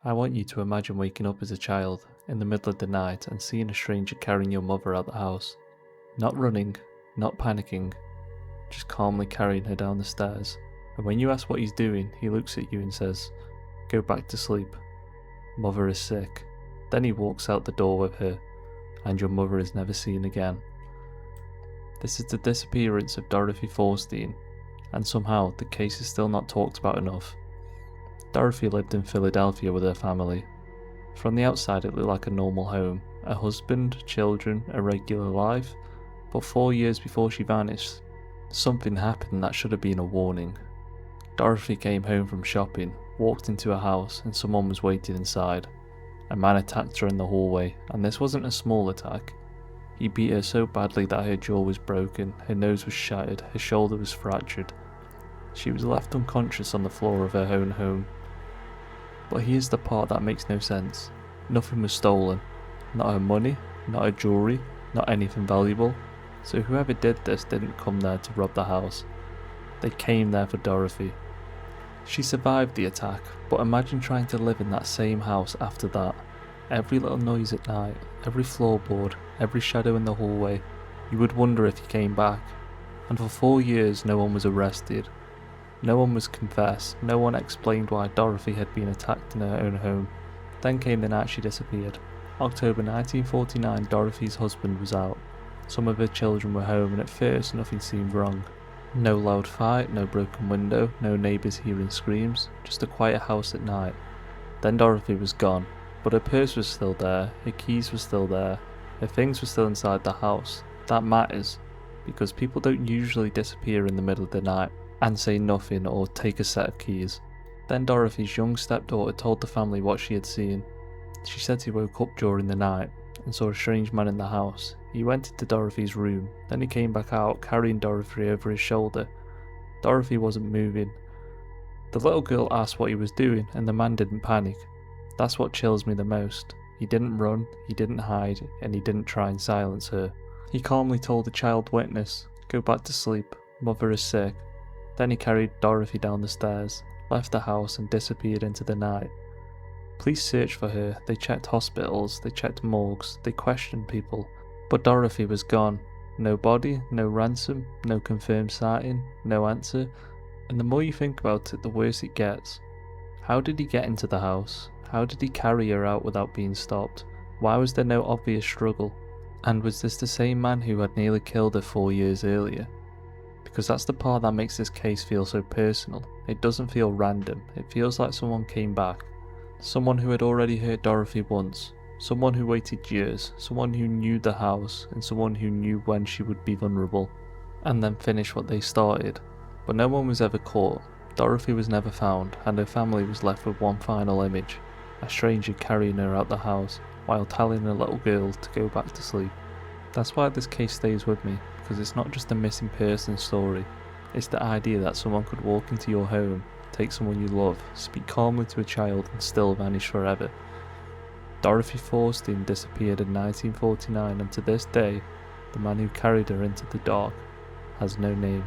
I want you to imagine waking up as a child, in the middle of the night, and seeing a stranger carrying your mother out the house. Not running, not panicking, just calmly carrying her down the stairs. And when you ask what he's doing, he looks at you and says, "Go back to sleep. Mother is sick." Then he walks out the door with her, and your mother is never seen again. This is the disappearance of Dorothy Forstein, and somehow the case is still not talked about enough. Dorothy lived in Philadelphia with her family. From the outside it looked like a normal home, a husband, children, a regular life, but 4 years before she vanished, something happened that should have been a warning. Dorothy came home from shopping, walked into a house, and someone was waiting inside. A man attacked her in the hallway, and this wasn't a small attack. He beat her so badly that her jaw was broken, her nose was shattered, her shoulder was fractured. She was left unconscious on the floor of her own home. But here's the part that makes no sense. Nothing was stolen. Not her money, not her jewellery, not anything valuable. So whoever did this didn't come there to rob the house. They came there for Dorothy. She survived the attack, but imagine trying to live in that same house after that. Every little noise at night, every floorboard, every shadow in the hallway, you would wonder if he came back. And for 4 years no one was arrested. No one was confessed, no one explained why Dorothy had been attacked in her own home. Then came the night she disappeared. October 1949, Dorothy's husband was out. Some of her children were home, and at first nothing seemed wrong. No loud fight, no broken window, no neighbours hearing screams, just a quiet house at night. Then Dorothy was gone, but her purse was still there, her keys were still there, her things were still inside the house. That matters, because people don't usually disappear in the middle of the night and say nothing or take a set of keys. Then Dorothy's young stepdaughter told the family what she had seen. She said he woke up during the night and saw a strange man in the house. He went into Dorothy's room, then he came back out carrying Dorothy over his shoulder. Dorothy wasn't moving. The little girl asked what he was doing, and the man didn't panic. That's what chills me the most. He didn't run, he didn't hide, and he didn't try and silence her. He calmly told the child witness, "Go back to sleep, mother is sick." Then he carried Dorothy down the stairs, left the house and disappeared into the night. Police searched for her, they checked hospitals, they checked morgues, they questioned people, but Dorothy was gone. No body, no ransom, no confirmed sighting, no answer, and the more you think about it, the worse it gets. How did he get into the house? How did he carry her out without being stopped? Why was there no obvious struggle? And was this the same man who had nearly killed her 4 years earlier? Because that's the part that makes this case feel so personal. It doesn't feel random, it feels like someone came back. Someone who had already hurt Dorothy once, someone who waited years, someone who knew the house, and someone who knew when she would be vulnerable, and then finish what they started. But no one was ever caught, Dorothy was never found, and her family was left with one final image, a stranger carrying her out the house, while telling a little girl to go back to sleep. That's why this case stays with me, because it's not just a missing person story, it's the idea that someone could walk into your home, take someone you love, speak calmly to a child and still vanish forever. Dorothy Forstein disappeared in 1949, and to this day, the man who carried her into the dark has no name.